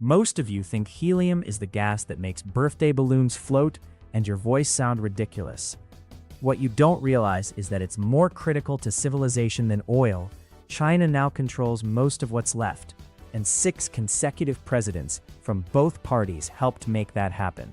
Most of you think helium is the gas that makes birthday balloons float and your voice sound ridiculous. What you don't realize is that it's more critical to civilization than oil. China now controls most of what's left, and 6 consecutive presidents from both parties helped make that happen.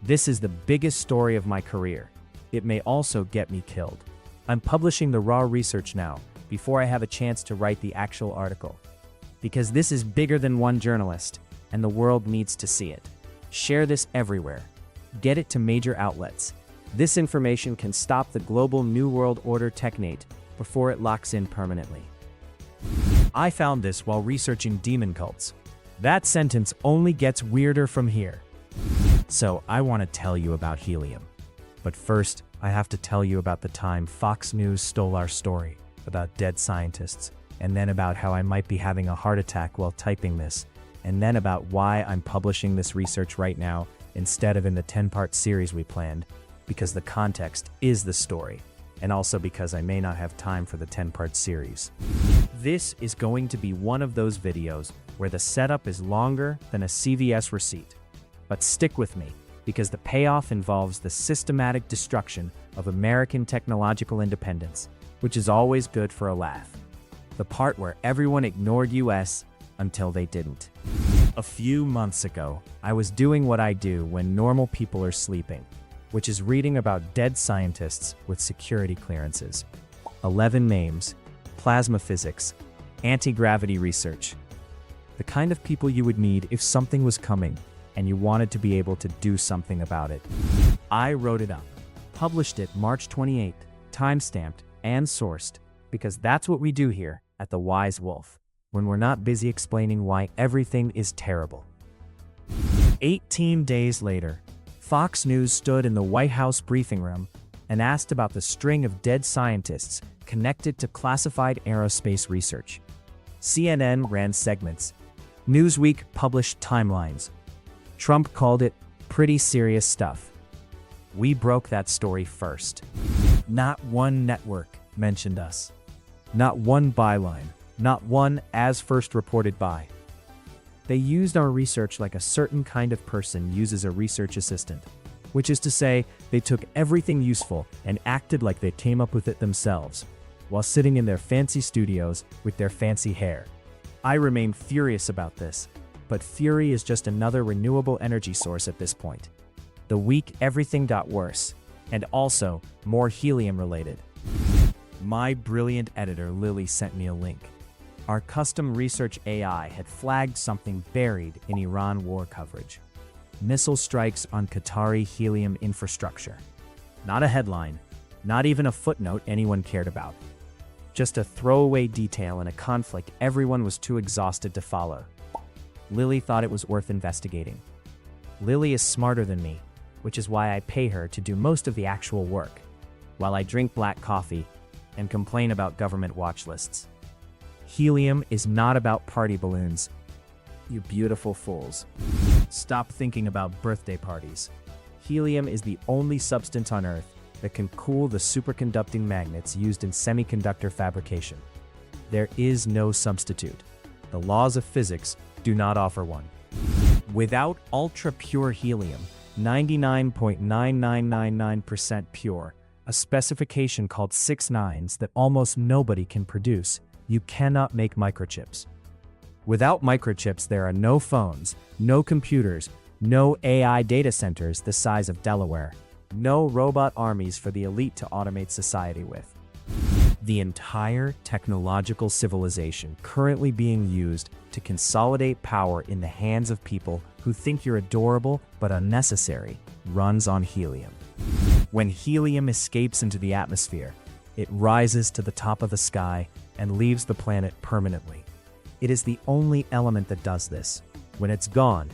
This is the biggest story of my career. It may also get me killed. I'm publishing the raw research now, before I have a chance to write the actual article. Because this is bigger than one journalist, and the world needs to see it. Share this everywhere. Get it to major outlets. This information can stop the global New World Order technate before it locks in permanently. I found this while researching demon cults. That sentence only gets weirder from here. So I want to tell you about helium. But first, I have to tell you about the time Fox News stole our story about dead scientists, and then about how I might be having a heart attack while typing this, and then about why I'm publishing this research right now instead of in the 10-part series we planned, because the context is the story, and also because I may not have time for the 10-part series. This is going to be one of those videos where the setup is longer than a CVS receipt. But stick with me, because the payoff involves the systematic destruction of American technological independence, which is always good for a laugh. The part where everyone ignored US until they didn't. A few months ago, I was doing what I do when normal people are sleeping, which is reading about dead scientists with security clearances. 11 names, plasma physics, anti-gravity research. The kind of people you would need if something was coming and you wanted to be able to do something about it. I wrote it up, published it March 28th, timestamped and sourced, because that's what we do here at The Wise Wolf, when we're not busy explaining why everything is terrible. 18 days later, Fox News stood in the White House briefing room and asked about the string of dead scientists connected to classified aerospace research. CNN ran segments. Newsweek published timelines. Trump called it pretty serious stuff. We broke that story first. Not one network mentioned us. Not one byline. Not one as first reported by. They used our research like a certain kind of person uses a research assistant, which is to say, they took everything useful and acted like they came up with it themselves, while sitting in their fancy studios with their fancy hair. I remain furious about this, but fury is just another renewable energy source at this point. The week everything got worse, and also more helium related. My brilliant editor Lily sent me a link. Our custom research AI had flagged something buried in Iran war coverage. Missile strikes on Qatari helium infrastructure. Not a headline, not even a footnote anyone cared about. Just a throwaway detail in a conflict everyone was too exhausted to follow. Lily thought it was worth investigating. Lily is smarter than me, which is why I pay her to do most of the actual work, while I drink black coffee and complain about government watch lists. Helium is not about party balloons. You beautiful fools. Stop thinking about birthday parties. Helium is the only substance on Earth that can cool the superconducting magnets used in semiconductor fabrication. There is no substitute. The laws of physics do not offer one. Without ultra-pure helium, 99.9999% pure, a specification called 6 nines that almost nobody can produce, you cannot make microchips. Without microchips, there are no phones, no computers, no AI data centers the size of Delaware, no robot armies for the elite to automate society with. The entire technological civilization currently being used to consolidate power in the hands of people who think you're adorable but unnecessary runs on helium. When helium escapes into the atmosphere, it rises to the top of the sky and leaves the planet permanently. It is the only element that does this. When it's gone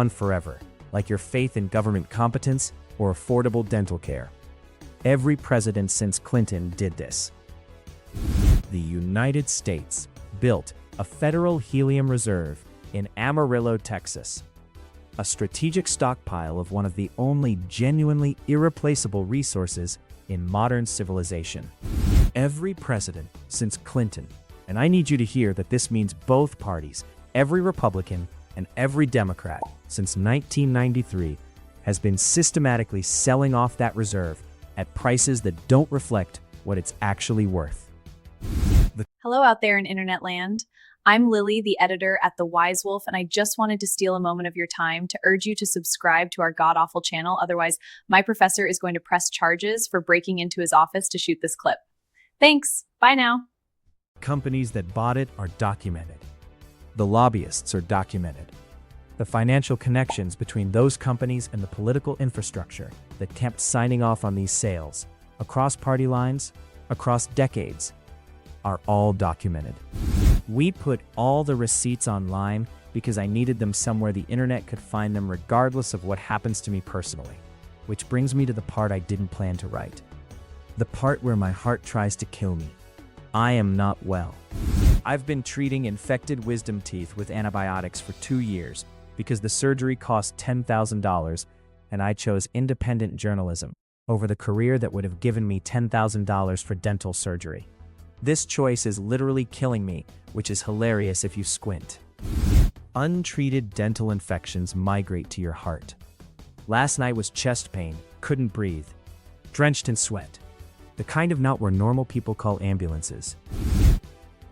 forever, like your faith in government competence or affordable dental care. Every president since Clinton did this. The United States built a federal helium reserve in Amarillo, Texas, a strategic stockpile of one of the only genuinely irreplaceable resources in modern civilization. Every president since Clinton, and I need you to hear that this means both parties, every Republican and every Democrat since 1993 has been systematically selling off that reserve at prices that don't reflect what it's actually worth. Hello out there in internet land. I'm Lily, the editor at The Wise Wolf, and I just wanted to steal a moment of your time to urge you to subscribe to our god-awful channel. Otherwise, my professor is going to press charges for breaking into his office to shoot this clip. Thanks. Bye now. Companies that bought it are documented. The lobbyists are documented. The financial connections between those companies and the political infrastructure that kept signing off on these sales, across party lines, across decades, are all documented. We put all the receipts online because I needed them somewhere the internet could find them regardless of what happens to me personally. Which brings me to the part I didn't plan to write. The part where my heart tries to kill me. I am not well. I've been treating infected wisdom teeth with antibiotics for 2 years because the surgery cost $10,000 and I chose independent journalism over the career that would have given me $10,000 for dental surgery. This choice is literally killing me, which is hilarious if you squint. Untreated dental infections migrate to your heart. Last night was chest pain, couldn't breathe, drenched in sweat. The kind of knot where normal people call ambulances.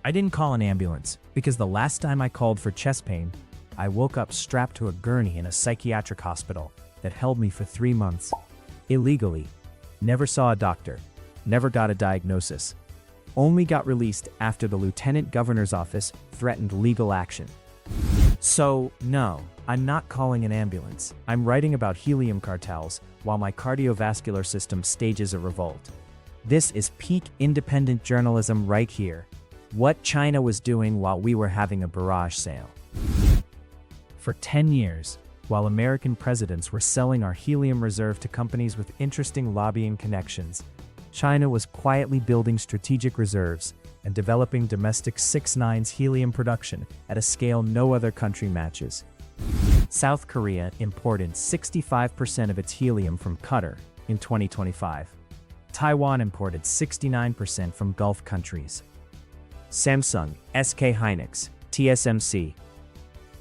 I didn't call an ambulance because the last time I called for chest pain, I woke up strapped to a gurney in a psychiatric hospital that held me for 3 months. Illegally. Never saw a doctor. Never got a diagnosis. Only got released after the lieutenant governor's office threatened legal action. So, no, I'm not calling an ambulance. I'm writing about helium cartels while my cardiovascular system stages a revolt. This is peak independent journalism right here. What China was doing while we were having a barrage sale. For 10 years, while American presidents were selling our helium reserve to companies with interesting lobbying connections, China was quietly building strategic reserves and developing domestic 6-9's helium production at a scale no other country matches. South Korea imported 65% of its helium from Qatar in 2025. Taiwan imported 69% from Gulf countries. Samsung, SK Hynix, TSMC,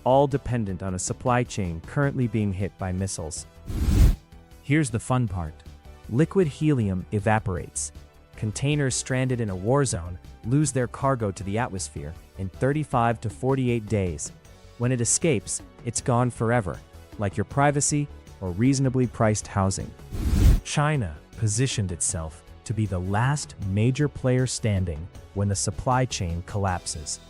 all dependent on a supply chain currently being hit by missiles. Here's the fun part. Liquid helium evaporates. Containers stranded in a war zone lose their cargo to the atmosphere in 35 to 48 days. When it escapes, it's gone forever, like your privacy or reasonably priced housing. China positioned itself to be the last major player standing when the supply chain collapses.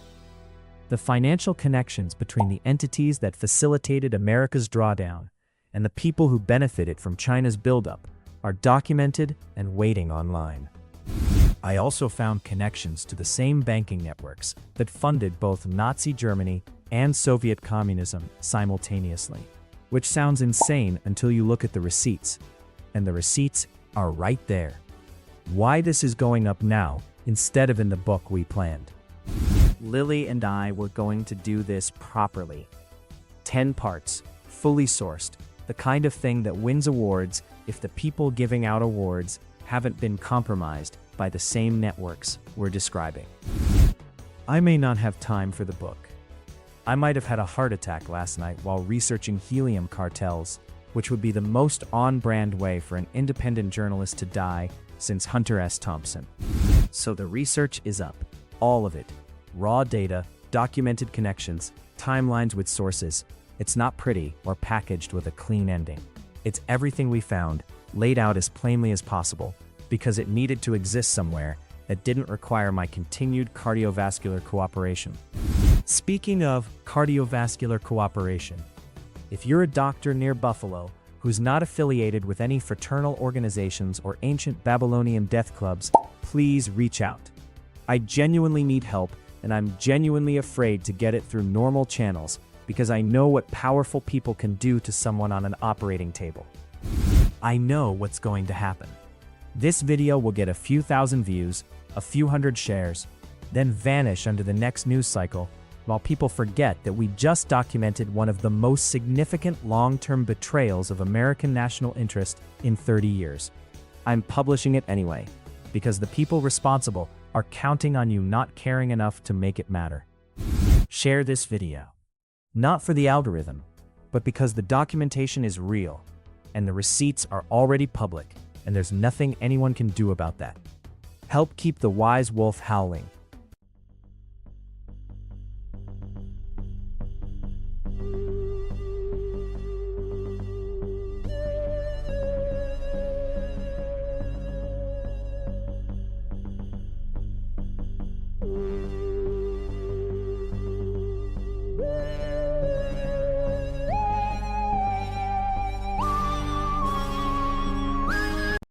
The financial connections between the entities that facilitated America's drawdown and the people who benefited from China's buildup are documented and waiting online. I also found connections to the same banking networks that funded both Nazi Germany and Soviet communism simultaneously, which sounds insane until you look at the receipts. And the receipts are right there. Why this is going up now instead of in the book we planned. Lily and I were going to do this properly. 10 parts, fully sourced, the kind of thing that wins awards if the people giving out awards haven't been compromised by the same networks we're describing. I may not have time for the book. I might have had a heart attack last night while researching helium cartels, which would be the most on-brand way for an independent journalist to die since Hunter S. Thompson. So the research is up, all of it. Raw data, documented connections, timelines with sources. It's not pretty or packaged with a clean ending. It's everything we found, laid out as plainly as possible, because it needed to exist somewhere that didn't require my continued cardiovascular cooperation. Speaking of cardiovascular cooperation, if you're a doctor near Buffalo who's not affiliated with any fraternal organizations or ancient Babylonian death clubs, please reach out. I genuinely need help, and I'm genuinely afraid to get it through normal channels because I know what powerful people can do to someone on an operating table. I know what's going to happen. This video will get a few thousand views, a few hundred shares, then vanish under the next news cycle while people forget that we just documented one of the most significant long-term betrayals of American national interest in 30 years. I'm publishing it anyway, because the people responsible are counting on you not caring enough to make it matter. Share this video. Not for the algorithm, but because the documentation is real, and the receipts are already public, and there's nothing anyone can do about that. Help keep the wise wolf howling.